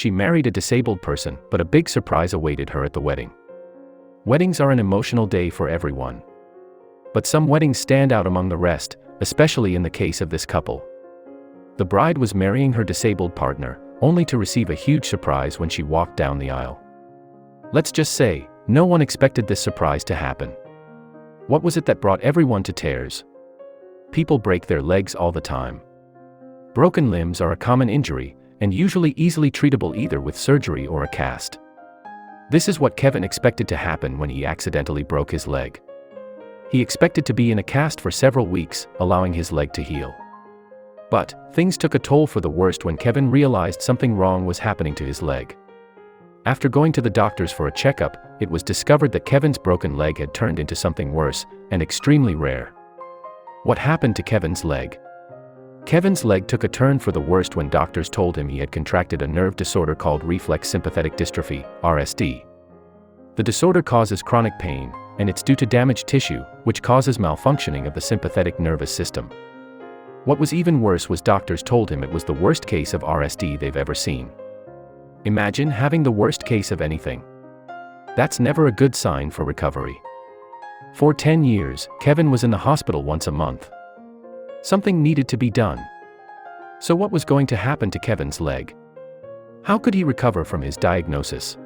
she married a disabled person, but a big surprise awaited her at the wedding. Weddings are an emotional day for everyone. But some weddings stand out among the rest, especially in the case of this couple. The bride was marrying her disabled partner, only to receive a huge surprise when she walked down the aisle. Let's just say, no one expected this surprise to happen. What was it that brought everyone to tears? People break their legs all the time. Broken limbs are a common injury, and usually easily treatable either with surgery or a cast. This is what Kevin expected to happen when he accidentally broke his leg. He expected to be in a cast for several weeks, allowing his leg to heal. But things took a toll for the worst when Kevin realized something wrong was happening to his leg. After going to the doctors for a checkup, it was discovered that Kevin's broken leg had turned into something worse, and extremely rare. What happened to Kevin's leg? Kevin's leg took a turn for the worst when doctors told him he had contracted a nerve disorder called reflex sympathetic dystrophy, RSD. The disorder causes chronic pain, and it's due to damaged tissue, which causes malfunctioning of the sympathetic nervous system. What was even worse was doctors told him it was the worst case of RSD they've ever seen. Imagine having the worst case of anything. That's never a good sign for recovery. For 10 years, Kevin was in the hospital once a month. Something needed to be done. So what was going to happen to Kevin's leg? How could he recover from his diagnosis?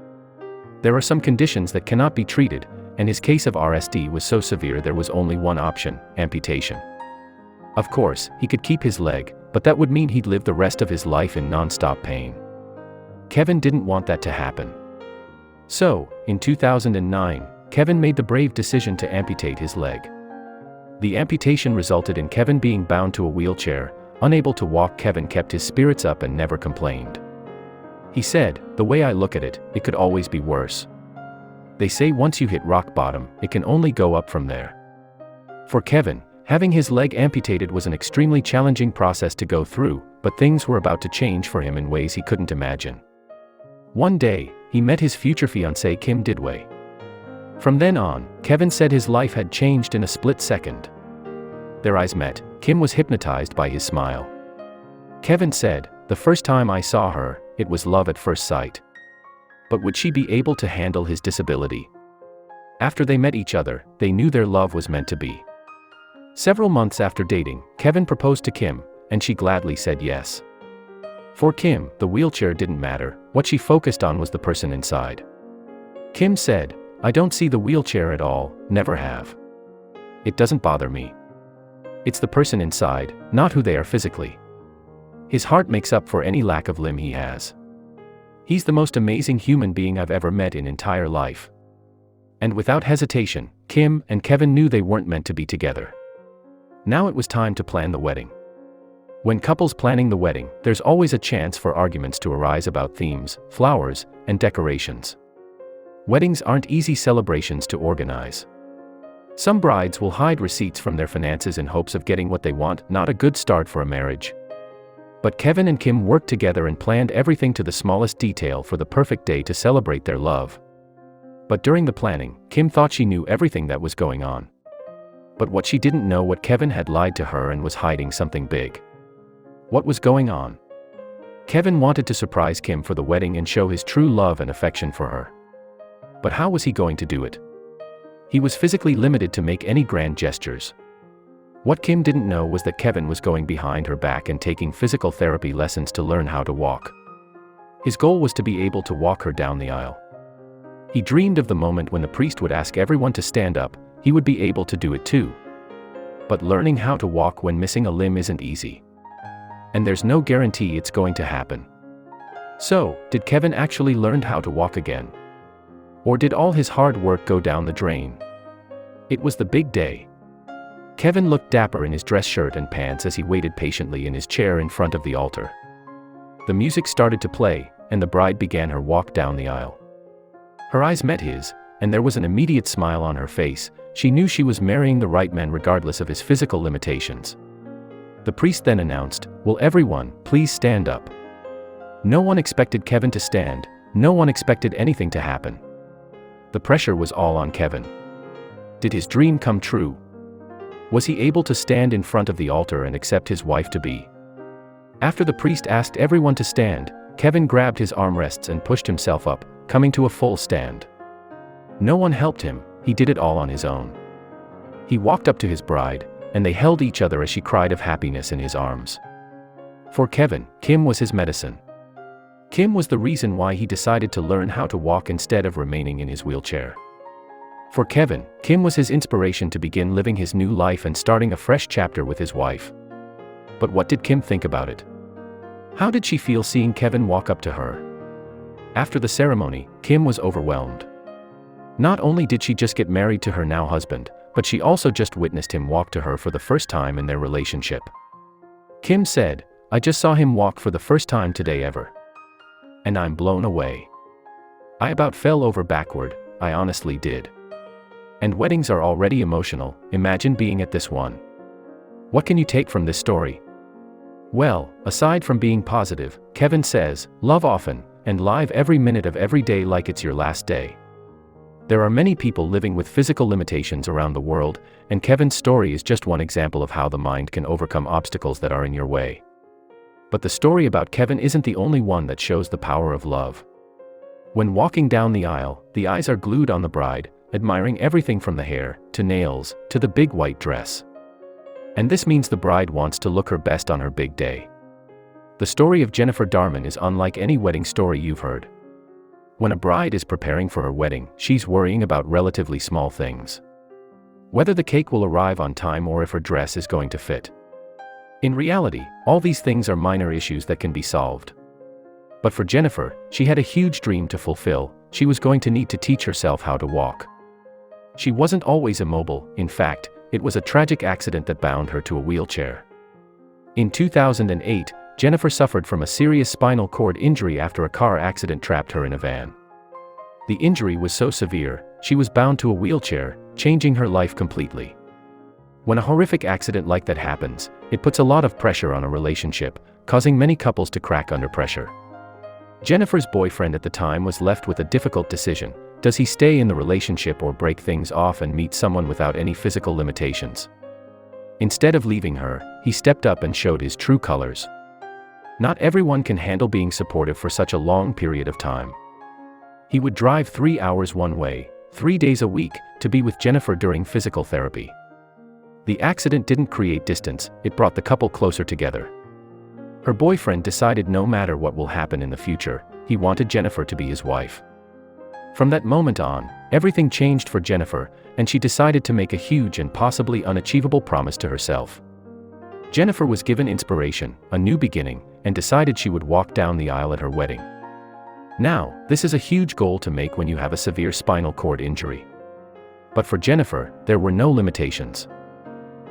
There are some conditions that cannot be treated, and his case of RSD was so severe there was only one option: amputation. Of course, he could keep his leg, but that would mean he'd live the rest of his life in non-stop pain. Kevin didn't want that to happen. So, in 2009, Kevin made the brave decision to amputate his leg. The amputation resulted in Kevin being bound to a wheelchair. Unable to walk, Kevin kept his spirits up and never complained. He said, "The way I look at it, it could always be worse. They say once you hit rock bottom, it can only go up from there." For Kevin, having his leg amputated was an extremely challenging process to go through, but things were about to change for him in ways he couldn't imagine. One day, he met his future fiancée Kim Didway. From then on, Kevin said his life had changed in a split second. Their eyes met. Kim was hypnotized by his smile. Kevin said, "The first time I saw her, it was love at first sight." But would she be able to handle his disability? After they met each other, they knew their love was meant to be. Several months after dating, Kevin proposed to Kim, and she gladly said yes. For Kim, the wheelchair didn't matter. What she focused on was the person inside. Kim said, "I don't see the wheelchair at all, never have. It doesn't bother me. It's the person inside, not who they are physically. His heart makes up for any lack of limb he has. He's the most amazing human being I've ever met in entire life." And without hesitation, Kim and Kevin knew they weren't meant to be together. Now it was time to plan the wedding. When couples planning the wedding, there's always a chance for arguments to arise about themes, flowers, and decorations. Weddings aren't easy celebrations to organize. Some brides will hide receipts from their finances in hopes of getting what they want, not a good start for a marriage. But Kevin and Kim worked together and planned everything to the smallest detail for the perfect day to celebrate their love. But during the planning, Kim thought she knew everything that was going on. But what she didn't know was Kevin had lied to her and was hiding something big. What was going on? Kevin wanted to surprise Kim for the wedding and show his true love and affection for her. But how was he going to do it? He was physically limited to make any grand gestures. What Kim didn't know was that Kevin was going behind her back and taking physical therapy lessons to learn how to walk. His goal was to be able to walk her down the aisle. He dreamed of the moment when the priest would ask everyone to stand up. He would be able to do it too. But learning how to walk when missing a limb isn't easy. And there's no guarantee it's going to happen. So, did Kevin actually learn how to walk again? Or did all his hard work go down the drain? It was the big day. Kevin looked dapper in his dress shirt and pants as he waited patiently in his chair in front of the altar. The music started to play, and the bride began her walk down the aisle. Her eyes met his, and there was an immediate smile on her face. She knew she was marrying the right man regardless of his physical limitations. The priest then announced, "Will everyone please stand up?" No one expected Kevin to stand. No one expected anything to happen. The pressure was all on Kevin. Did his dream come true? Was he able to stand in front of the altar and accept his wife to be? After the priest asked everyone to stand, Kevin grabbed his armrests and pushed himself up, coming to a full stand. No one helped him, he did it all on his own. He walked up to his bride, and they held each other as she cried of happiness in his arms. For Kevin, Kim was his medicine. Kim was the reason why he decided to learn how to walk instead of remaining in his wheelchair. For Kevin, Kim was his inspiration to begin living his new life and starting a fresh chapter with his wife. But what did Kim think about it? How did she feel seeing Kevin walk up to her? After the ceremony, Kim was overwhelmed. Not only did she just get married to her now husband, but she also just witnessed him walk to her for the first time in their relationship. Kim said, "I just saw him walk for the first time today ever. And I'm blown away. I about fell over backward, I honestly did." And weddings are already emotional, imagine being at this one. What can you take from this story? Well, aside from being positive, Kevin says, love often, and live every minute of every day like it's your last day. There are many people living with physical limitations around the world, and Kevin's story is just one example of how the mind can overcome obstacles that are in your way. But the story about Kevin isn't the only one that shows the power of love. When walking down the aisle, the eyes are glued on the bride, admiring everything from the hair, to nails, to the big white dress. And this means the bride wants to look her best on her big day. The story of Jennifer Darman is unlike any wedding story you've heard. When a bride is preparing for her wedding, she's worrying about relatively small things. Whether the cake will arrive on time or if her dress is going to fit. In reality, all these things are minor issues that can be solved. But for Jennifer, she had a huge dream to fulfill. She was going to need to teach herself how to walk. She wasn't always immobile, in fact, it was a tragic accident that bound her to a wheelchair. In 2008, Jennifer suffered from a serious spinal cord injury after a car accident trapped her in a van. The injury was so severe, she was bound to a wheelchair, changing her life completely. When a horrific accident like that happens, it puts a lot of pressure on a relationship, causing many couples to crack under pressure. Jennifer's boyfriend at the time was left with a difficult decision. Does he stay in the relationship or break things off and meet someone without any physical limitations? Instead of leaving her, he stepped up and showed his true colors. Not everyone can handle being supportive for such a long period of time. He would drive 3 hours one way, 3 days a week, to be with Jennifer during physical therapy. The accident didn't create distance, it brought the couple closer together. Her boyfriend decided no matter what will happen in the future, he wanted Jennifer to be his wife. From that moment on, everything changed for Jennifer, and she decided to make a huge and possibly unachievable promise to herself. Jennifer was given inspiration, a new beginning, and decided she would walk down the aisle at her wedding. Now, this is a huge goal to make when you have a severe spinal cord injury. But for Jennifer, there were no limitations.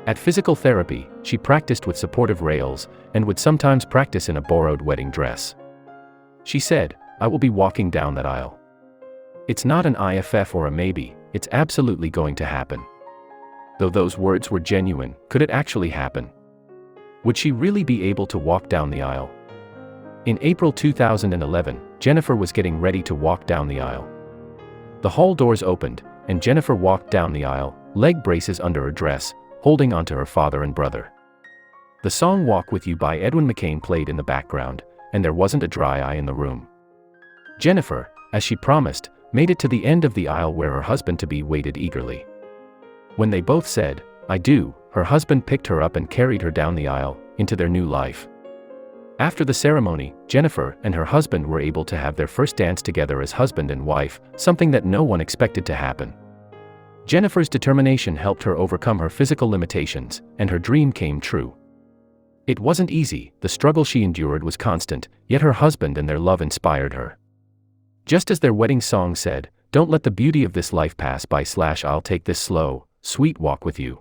At physical therapy, she practiced with supportive rails, and would sometimes practice in a borrowed wedding dress. She said, "I will be walking down that aisle. It's not an IFF or a maybe, it's absolutely going to happen." Though those words were genuine, could it actually happen? Would she really be able to walk down the aisle? In April 2011, Jennifer was getting ready to walk down the aisle. The hall doors opened, and Jennifer walked down the aisle, leg braces under her dress, holding onto her father and brother. The song Walk With You by Edwin McCain played in the background, and there wasn't a dry eye in the room. Jennifer, as she promised, made it to the end of the aisle where her husband-to-be waited eagerly. When they both said, "I do," her husband picked her up and carried her down the aisle, into their new life. After the ceremony, Jennifer and her husband were able to have their first dance together as husband and wife, something that no one expected to happen. Jennifer's determination helped her overcome her physical limitations, and her dream came true. It wasn't easy, the struggle she endured was constant, yet her husband and their love inspired her. Just as their wedding song said, "Don't let the beauty of this life pass by / I'll take this slow, sweet walk with you."